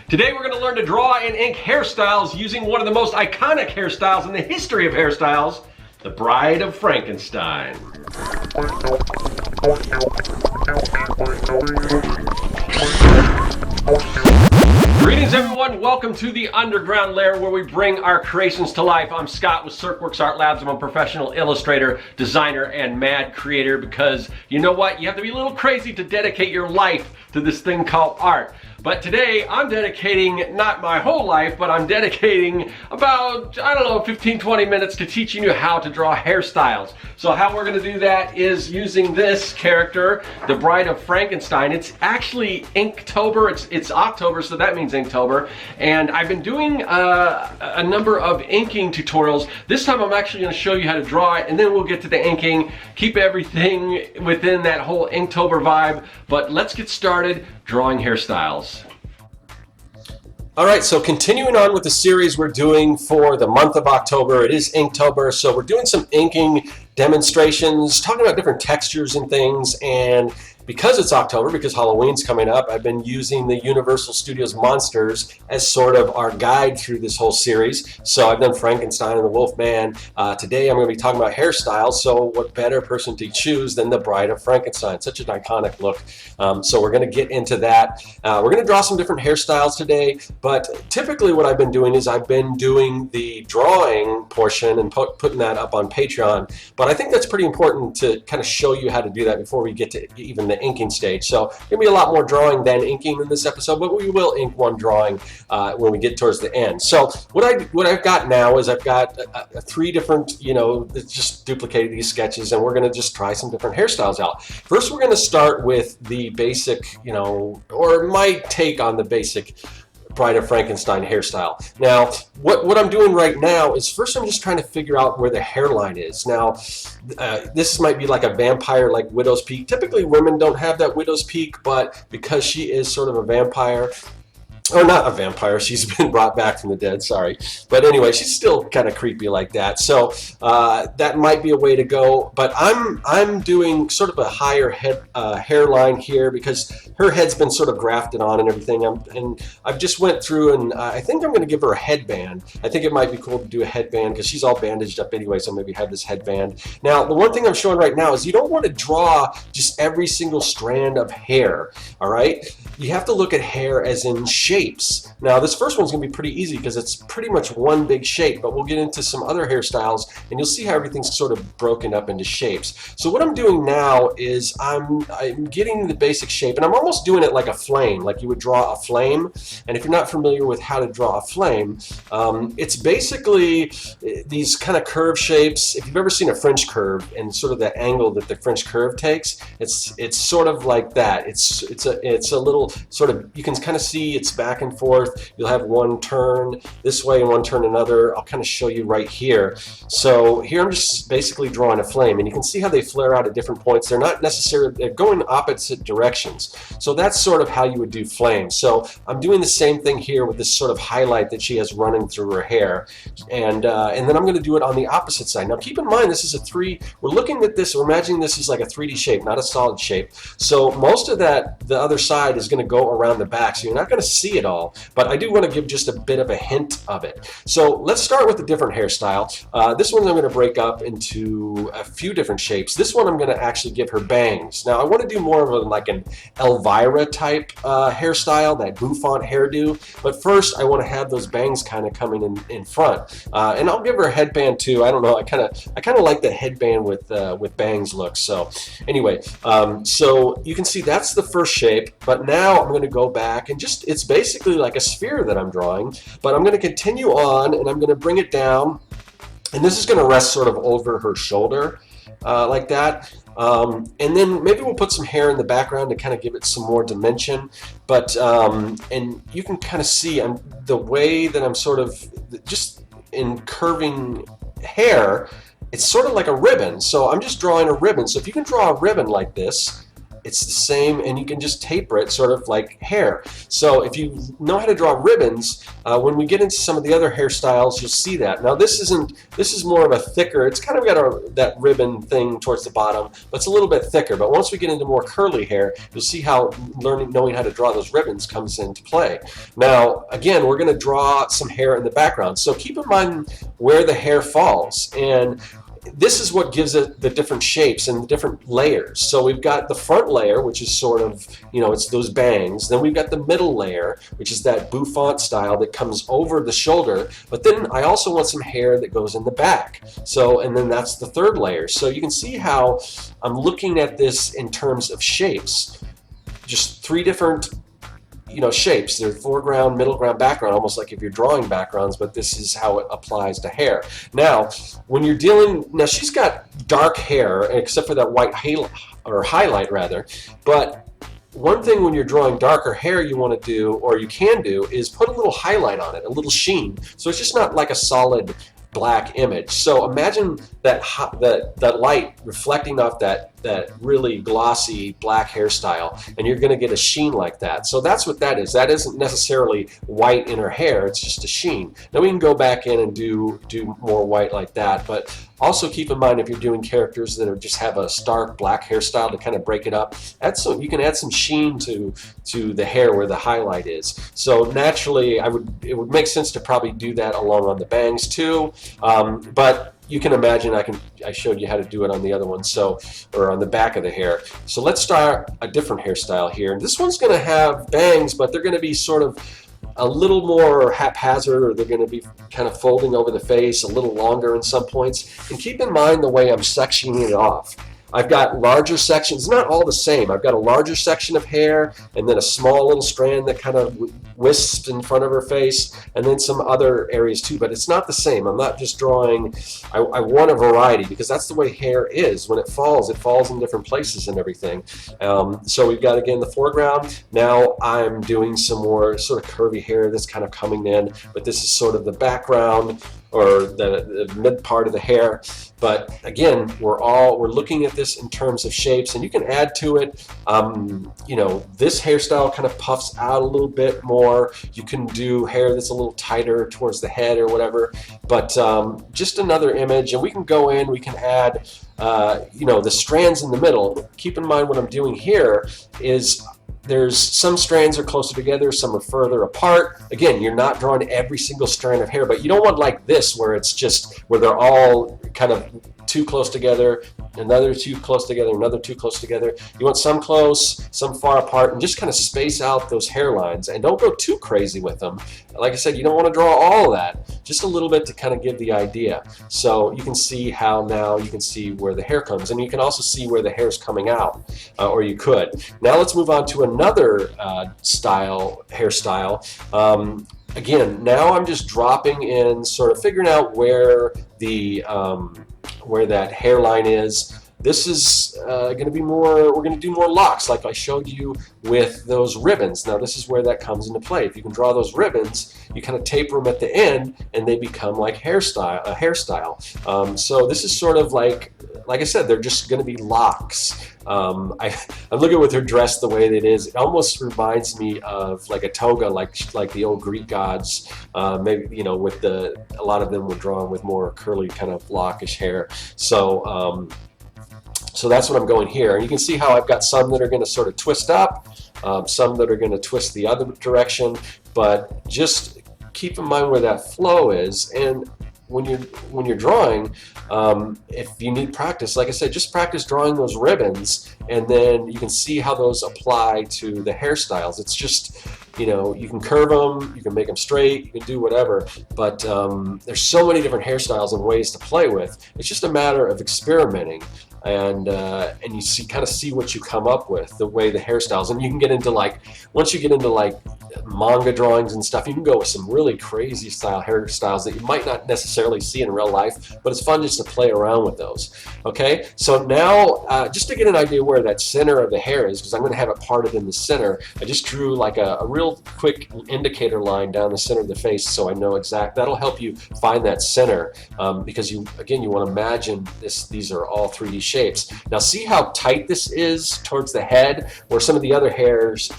Today we're going to learn to draw and ink hairstyles using one of the most iconic hairstyles in the history of hairstyles, the Bride of Frankenstein. Greetings everyone, welcome to the underground lair where we bring our creations to life. I'm Scott with Serkworks Art Labs. I'm a professional illustrator, designer, and mad creator because you know what? You have to be a little crazy to dedicate your life to this thing called art. But today I'm dedicating not my whole life, but I'm dedicating about, I don't know, 15-20 minutes to teaching you how to draw hairstyles. So how we're gonna do that is using this character, the Bride of Frankenstein. It's actually Inktober, it's October, so that means Inktober. And I've been doing a number of inking tutorials. This time I'm actually gonna show you how to draw it, and then we'll get to the inking, keep everything within that whole Inktober vibe. But let's get started drawing hairstyles. All right, so continuing on with the series we're doing for the month of October. It is Inktober, so we're doing some inking demonstrations, talking about different textures and things. And because it's October, because Halloween's coming up, I've been using the Universal Studios monsters as sort of our guide through this whole series. So I've done Frankenstein and the Wolfman. Today I'm going to be talking about hairstyles, so what better person to choose than the Bride of Frankenstein? Such an iconic look. So we're going to get into that. We're going to draw some different hairstyles today, but typically what I've been doing is I've been doing the drawing portion and putting that up on Patreon. But I think that's pretty important to kind of show you how to do that before we get to even the inking stage. So there's gonna be a lot more drawing than inking in this episode, but we will ink one drawing when we get towards the end. So what I've got now is I've got three different, just duplicated these sketches, and we're gonna just try some different hairstyles out. First, we're gonna start with the basic, or my take on the basic Bride of Frankenstein hairstyle. Now, what I'm doing right now is first I'm just trying to figure out where the hairline is. Now, this might be like a vampire, like widow's peak. Typically, women don't have that widow's peak, but because she is sort of a vampire, or not a vampire, she's been brought back from the dead, sorry. But anyway, she's still kind of creepy like that. So that might be a way to go. But I'm doing sort of a higher hairline here because her head's been sort of grafted on and everything. And I've just went through and I think I'm going to give her a headband. I think it might be cool to do a headband because she's all bandaged up anyway, so maybe have this headband. Now, the one thing I'm showing right now is you don't want to draw just every single strand of hair, all right? You have to look at hair as in shapes. Now, this first one's going to be pretty easy because it's pretty much one big shape, but we'll get into some other hairstyles and you'll see how everything's sort of broken up into shapes. So what I'm doing now is I'm getting the basic shape, and I'm almost doing it like a flame, like you would draw a flame. And if you're not familiar with how to draw a flame, it's basically these kind of curve shapes. If you've ever seen a French curve and sort of the angle that the French curve takes, it's sort of like that. It's a little sort of, you can kind of see it's back and forth. You'll have one turn this way and one turn another. I'll kind of show you right here. So here I'm just basically drawing a flame, and you can see how they flare out at different points. They're not necessarily, they're going opposite directions. So that's sort of how you would do flames. So I'm doing the same thing here with this sort of highlight that she has running through her hair. And then I'm going to do it on the opposite side. Now keep in mind, this is we're looking at this, we're imagining this is like a 3D shape, not a solid shape. So most of that, the other side is going to go around the back, so you're not going to see it all, but I do want to give just a bit of a hint of it. So let's start with a different hairstyle. This one I'm going to break up into a few different shapes. This one I'm going to actually give her bangs. Now I want to do more of like an Elvira type hairstyle, that bouffant hairdo, but first I want to have those bangs kind of coming in front, and I'll give her a headband too. I don't know, I kind of like the headband with bangs look. So anyway, so you can see that's the first shape, but now I'm going to go back and just, it's basically like a sphere that I'm drawing, but I'm going to continue on and I'm going to bring it down, and this is going to rest sort of over her shoulder like that. And then maybe we'll put some hair in the background to kind of give it some more dimension. But and you can kind of see the way that I'm sort of just in curving hair, it's sort of like a ribbon. So I'm just drawing a ribbon. So if you can draw a ribbon like this, it's the same, and you can just taper it sort of like hair. So if you know how to draw ribbons, when we get into some of the other hairstyles, you'll see that. Now this is more of a thicker, it's kind of got that ribbon thing towards the bottom, but it's a little bit thicker. But once we get into more curly hair, you'll see how knowing how to draw those ribbons comes into play. Now again, we're going to draw some hair in the background, so keep in mind where the hair falls, and this is what gives it the different shapes and the different layers. So we've got the front layer, which is sort of, you know, it's those bangs. Then we've got the middle layer, which is that bouffant style that comes over the shoulder. But then I also want some hair that goes in the back. So, and then that's the third layer. So you can see how I'm looking at this in terms of shapes. Just three different, you know, shapes. They're foreground, middle ground, background, almost like if you're drawing backgrounds, but this is how it applies to hair. Now, when you're dealing, now she's got dark hair, except for that white highlight rather, but one thing when you're drawing darker hair you want to do, or you can do, is put a little highlight on it, a little sheen. So it's just not like a solid black image. So imagine that that light reflecting off that really glossy black hairstyle, and you're going to get a sheen like that. So that's what that is. That isn't necessarily white in her hair, it's just a sheen. Now we can go back in and do more white like that, but also keep in mind if you're doing characters that just have a stark black hairstyle to kind of break it up, you can add some sheen to the hair where the highlight is. So naturally it would make sense to probably do that along on the bangs too, but you can imagine I showed you how to do it on the other one, or on the back of the hair. So let's start a different hairstyle here. This one's going to have bangs, but they're going to be sort of a little more haphazard, or they're going to be kind of folding over the face, a little longer in some points. And keep in mind the way I'm sectioning it off. I've got larger sections, not all the same. I've got a larger section of hair, and then a small little strand that kind of wisps in front of her face, and then some other areas too, but it's not the same. I'm not just drawing, I want a variety, because that's the way hair is. When it falls in different places and everything. So we've got, again, the foreground. Now I'm doing some more sort of curvy hair that's kind of coming in, but this is sort of the background, or the mid part of the hair. But again, we're looking at this in terms of shapes, and you can add to it. You know, this hairstyle kind of puffs out a little bit more. You can do hair that's a little tighter towards the head or whatever. But just another image, and we can go in, we can add you know, the strands in the middle. Keep in mind what I'm doing here is there's some strands are closer together, some are further apart. Again, you're not drawing every single strand of hair, but you don't want like this where it's just where they're all kind of too close together, another too close together, another too close together. You want some close, some far apart, and just kind of space out those hairlines, and don't go too crazy with them. Like I said, you don't want to draw all of that, just a little bit to kind of give the idea. So you can see how now you can see where the hair comes, and you can also see where the hair is coming out, or you could. Now let's move on to another hairstyle. Again, now I'm just dropping in, sort of figuring out where where that hairline is. This is going to be more, we're going to do more locks like I showed you with those ribbons. Now this is where that comes into play. If you can draw those ribbons, you kind of taper them at the end and they become like a hairstyle. So this is sort of like I said, they're just going to be locks. I'm looking with her dress the way that it is. It almost reminds me of like a toga, like the old Greek gods. Maybe, you know, with a lot of them were drawn with more curly kind of lockish hair. So so that's what I'm going here. And you can see how I've got some that are going to sort of twist up, some that are going to twist the other direction, but just keep in mind where that flow is. And when you're drawing, if you need practice, like I said, just practice drawing those ribbons, and then you can see how those apply to the hairstyles. It's just, you know, you can curve them, you can make them straight, you can do whatever, but there's so many different hairstyles and ways to play with. It's just a matter of experimenting. And you kind of see what you come up with, the way the hairstyles, and you can get into once you get into manga drawings and stuff, you can go with some really crazy style hairstyles that you might not necessarily see in real life, but it's fun just to play around with those. Okay, so now just to get an idea where that center of the hair is, because I'm going to have it parted in the center, I just drew like a real quick indicator line down the center of the face, so I know that'll help you find that center, because you want to imagine these are all 3D shapes. Now see how tight this is towards the head, where some of the other hairs,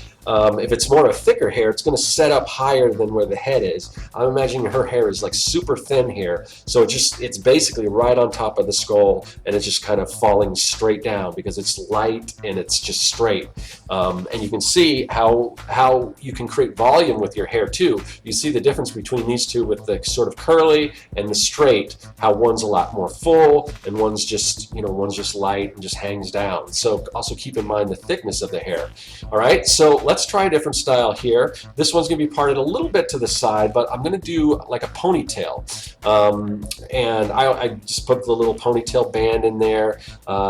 if it's more of a thicker hair, it's going to set up higher than where the head is. I'm imagining her hair is like super thin here, so it's basically right on top of the skull, and it's just kind of falling straight down because it's light and it's just straight. And you can see how you can create volume with your hair too. You see the difference between these two with the sort of curly and the straight, how one's a lot more full and one's just, one's just light and just hangs down. So also keep in mind the thickness of the hair. All right, so let's try a different style here. This one's going to be parted a little bit to the side, but I'm going to do like a ponytail. And I just put the little ponytail band in there.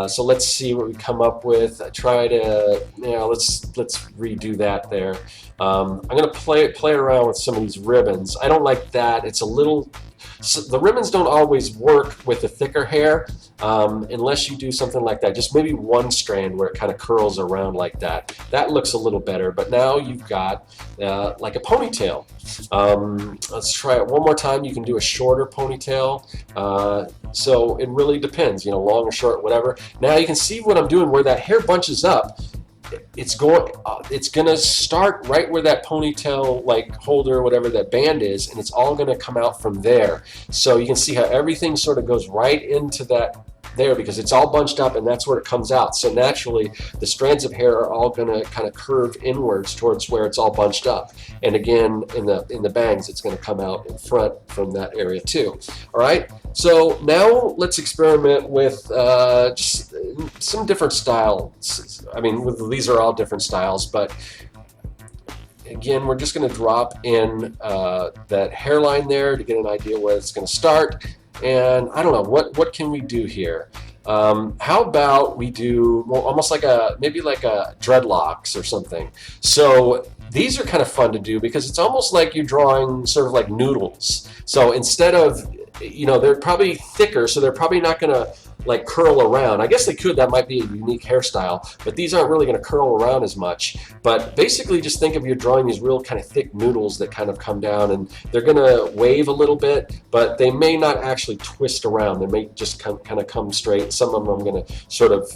So let's see what we come up with. I try to, let's redo that there. I'm going to play around with some of these ribbons. I don't like that. It's a little, so the ribbons don't always work with the thicker hair unless you do something like that. Just maybe one strand where it kind of curls around like that. That looks a little better, but now you've got like a ponytail. Let's try it one more time. You can do a shorter ponytail. So it really depends, long or short, whatever. Now you can see what I'm doing where that hair bunches up. It's gonna start right where that ponytail like holder, whatever that band is, and it's all gonna come out from there. So you can see how everything sort of goes right into that there because it's all bunched up and that's where it comes out. So naturally the strands of hair are all going to kind of curve inwards towards where it's all bunched up, and again in the bangs it's going to come out in front from that area too. All right, so now let's experiment with just some different styles. I mean, these are all different styles, but again we're just going to drop in that hairline there to get an idea where it's going to start. And I don't know, what can we do here? How about we do almost like maybe like a dreadlocks or something. So these are kind of fun to do because it's almost like you're drawing sort of like noodles. So instead of, they're probably thicker, so they're probably not going to like curl around. I guess they could, that might be a unique hairstyle, but these aren't really going to curl around as much. But basically just think of you're drawing these real kind of thick noodles that kind of come down, and they're going to wave a little bit, but they may not actually twist around. They may just kind of come straight. Some of them I'm going to sort of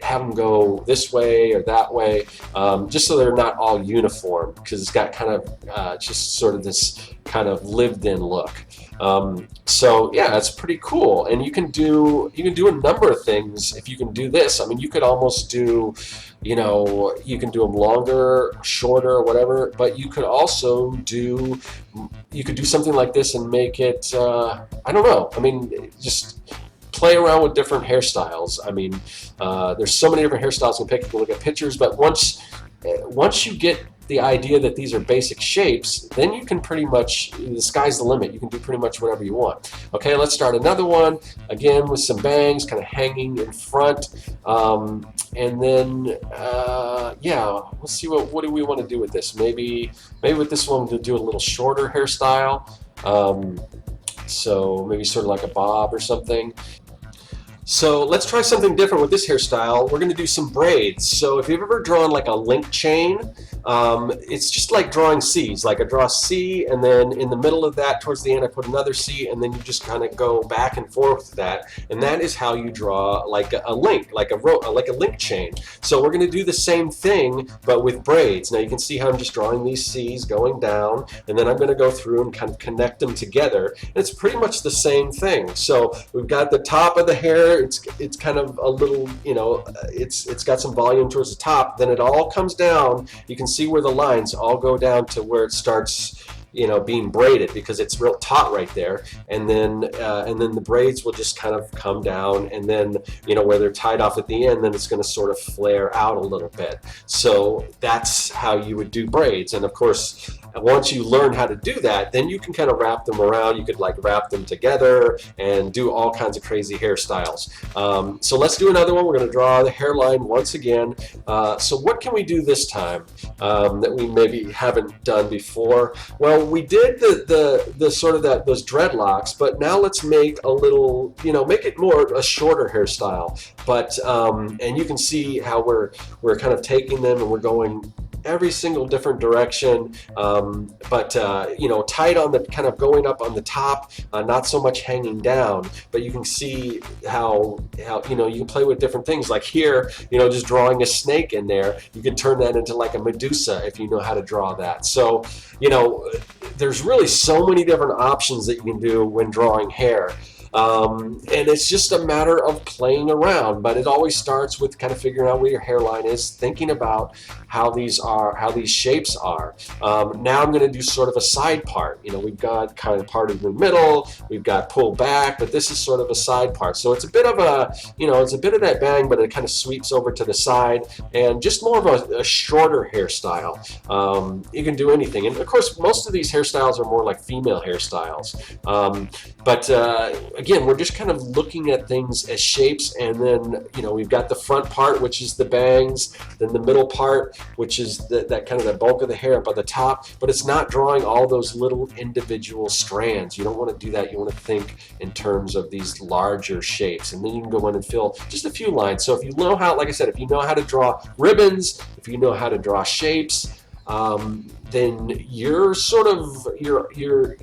have them go this way or that way, just so they're not all uniform, because it's got kind of just sort of this kind of lived-in look. So yeah, that's pretty cool, and you can do a number of things if you can do this. I mean, you could almost do, you can do them longer, shorter, whatever, but you could also do something like this and make it, I don't know, I mean, just play around with different hairstyles. I mean, there's so many different hairstyles you can pick. You can look at pictures, but once you get the idea that these are basic shapes, then you can pretty much, the sky's the limit. You can do pretty much whatever you want. Okay, let's start another one, again with some bangs kind of hanging in front, and then yeah, let's see what do we want to do with this. Maybe with this one to do a little shorter hairstyle, so maybe sort of like a bob or something. So let's try something different with this hairstyle. We're going to do some braids. So if you've ever drawn like a link chain, it's just like drawing C's. Like I draw a C, and then in the middle of that, towards the end, I put another C, and then you just kind of go back and forth with that. And that is how you draw like a link, like a link chain. So we're going to do the same thing, but with braids. Now you can see how I'm just drawing these C's going down, and then I'm going to go through and kind of connect them together. And it's pretty much the same thing. So we've got the top of the hair. It's kind of a little, it's got some volume towards the top. Then it all comes down. You can see where the lines all go down to where it starts, being braided, because it's real taut right there. And then the braids will just kind of come down, and then where they're tied off at the end, then it's going to sort of flare out a little bit. So that's how you would do braids. And of course, once you learn how to do that, then you can kind of wrap them around. You could like wrap them together and do all kinds of crazy hairstyles. So let's do another one. We're going to draw the hairline once again. So what can we do this time that we maybe haven't done before? Well, we did the sort of those dreadlocks, but now let's make a little, make it more a shorter hairstyle. But and you can see how we're kind of taking them and we're going every single different direction, but you know, tight on the kind of going up on the top, not so much hanging down. But you can see how you know, you can play with different things. Like here, you know, just drawing a snake in there, you can turn that into like a Medusa if you know how to draw that. So you know, there's really so many different options that you can do when drawing hair. And it's just a matter of playing around, but it always starts with kind of figuring out where your hairline is, thinking about how these shapes are. Now I'm going to do sort of a side part. You know, we've got kind of part in the middle, we've got pulled back, but this is sort of a side part. So it's a bit of a, you know, it's a bit of that bang, but it kind of sweeps over to the side, and just more of a shorter hairstyle. You can do anything, and of course most of these hairstyles are more like female hairstyles. But again, we're just kind of looking at things as shapes, and then, you know, we've got the front part, which is the bangs, then the middle part, which is that kind of the bulk of the hair up at the top, but it's not drawing all those little individual strands. You don't want to do that. You want to think in terms of these larger shapes, and then you can go in and fill just a few lines. So if you know how, like I said, if you know how to draw ribbons, if you know how to draw shapes, then you're sort of you're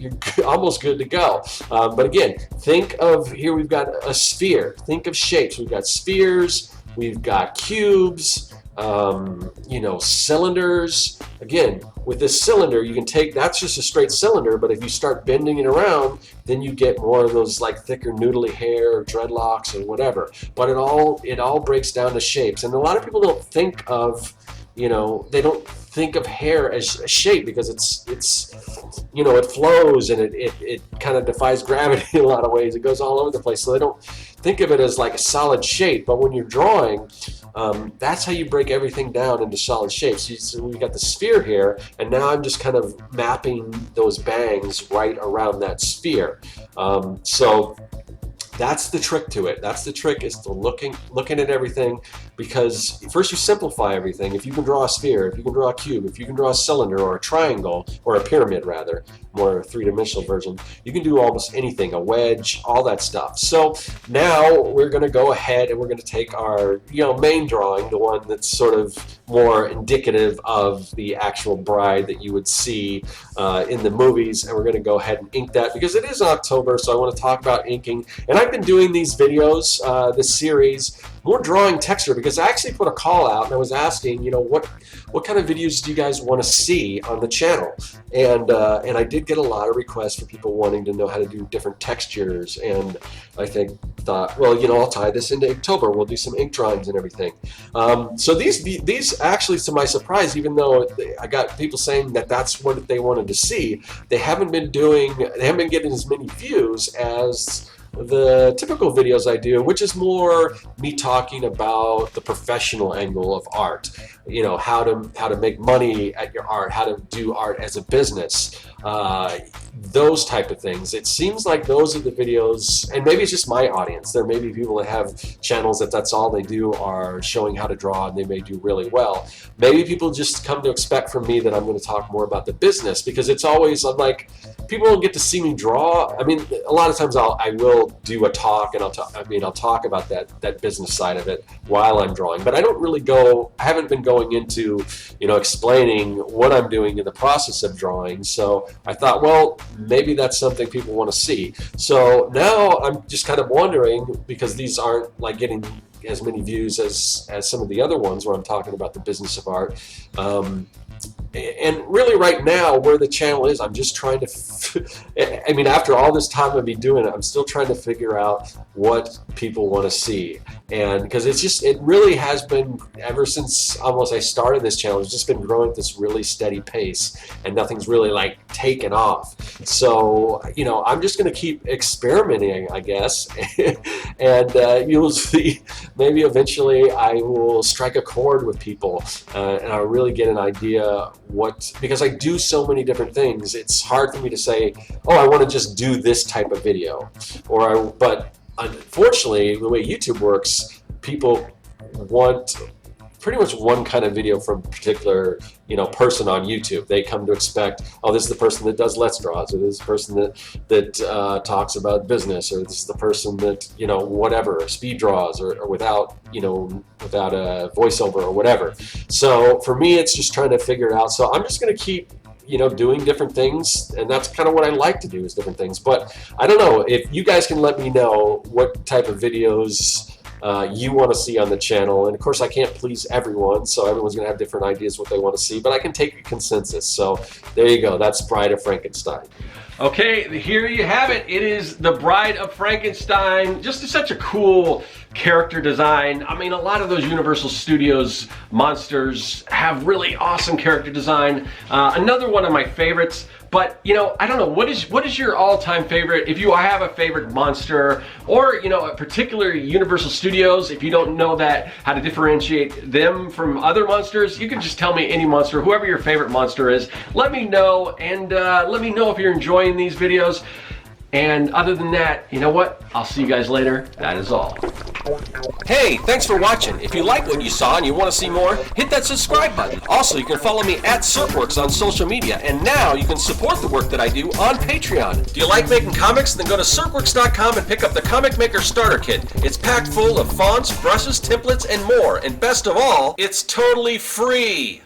almost good to go. But again, think of, here we've got a sphere. Think of shapes. We've got spheres, we've got cubes, you know, cylinders. Again, with this cylinder, you can take, that's just a straight cylinder, but if you start bending it around, then you get more of those like thicker noodly hair or dreadlocks or whatever. But it all breaks down to shapes, and a lot of people don't think of, you know, they don't think of hair as a shape because it's you know, it flows and it kind of defies gravity in a lot of ways. It goes all over the place, so they don't think of it as like a solid shape. But when you're drawing, that's how you break everything down into solid shapes. So we've got the sphere here, and now I'm just kind of mapping those bangs right around that sphere. So that's the trick to it. That's the trick, is to looking at everything, because first you simplify everything. If you can draw a sphere, if you can draw a cube, if you can draw a cylinder or a triangle, or a pyramid rather, more three-dimensional version, you can do almost anything, a wedge, all that stuff. So now we're going to go ahead and we're going to take our, you know, main drawing, the one that's sort of more indicative of the actual bride that you would see in the movies, and we're going to go ahead and ink that, because it is October, so I want to talk about inking. And I've been doing these videos, this series, more drawing texture, because I actually put a call out and I was asking, you know, what kind of videos do you guys want to see on the channel? And I did get a lot of requests for people wanting to know how to do different textures, and I thought, well, you know, I'll tie this into Inktober. We'll do some ink drawings and everything. So these actually, to my surprise, even though I got people saying that that's what they wanted to see, they haven't been getting as many views as the typical videos I do, which is more me talking about the professional angle of art. You know, how to make money at your art, how to do art as a business, those type of things. It seems like those are the videos, and maybe it's just my audience. There may be people that have channels that's all they do, are showing how to draw, and they may do really well. Maybe people just come to expect from me that I'm going to talk more about the business, because it's always, I'm like, people don't get to see me draw. I mean, a lot of times I will do a talk, and I'll talk about that business side of it while I'm drawing, but I don't really I haven't been going into, you know, explaining what I'm doing in the process of drawing. So I thought, well, maybe that's something people want to see. So now I'm just kind of wondering, because these aren't like getting as many views as some of the other ones where I'm talking about the business of art. And really right now, where the channel is, I'm just trying to, I mean, after all this time I've been doing it, I'm still trying to figure out what people want to see. And because it really has been, ever since almost I started this channel, it's just been growing at this really steady pace, and nothing's really like taken off. So, you know, I'm just going to keep experimenting, I guess. And you'll see, maybe eventually I will strike a chord with people, and I'll really get an idea because I do so many different things, it's hard for me to say, oh, I want to just do this type of video, but unfortunately, the way YouTube works, people want pretty much one kind of video from a particular, person on YouTube. They come to expect, oh, this is the person that does Let's Draws, or this is the person that talks about business, or this is the person that, whatever, speed draws, or without a voiceover or whatever. So for me, it's just trying to figure it out. So I'm just going to keep doing different things, and that's kind of what I like to do, is different things. But I don't know if you guys can let me know what type of videos you want to see on the channel. And of course I can't please everyone, so everyone's gonna have different ideas what they want to see, but I can take a consensus. So there you go, that's Bride of Frankenstein. Okay, here you have it. It is the Bride of Frankenstein. Just such a cool character design. I mean, a lot of those Universal Studios monsters have really awesome character design. Another one of my favorites, but I don't know, what is your all-time favorite? If you have a favorite monster, or a particular Universal Studios, if you don't know how to differentiate them from other monsters, you can just tell me any monster, whoever your favorite monster is. Let me know, and let me know if you're enjoying these videos. And other than that, you know what? I'll see you guys later. That is all. Hey, thanks for watching. If you like what you saw and you want to see more, hit that subscribe button. Also, you can follow me at Serkworks on social media. And now you can support the work that I do on Patreon. Do you like making comics? Then go to Serkworks.com and pick up the Comic Maker Starter Kit. It's packed full of fonts, brushes, templates, and more. And best of all, it's totally free.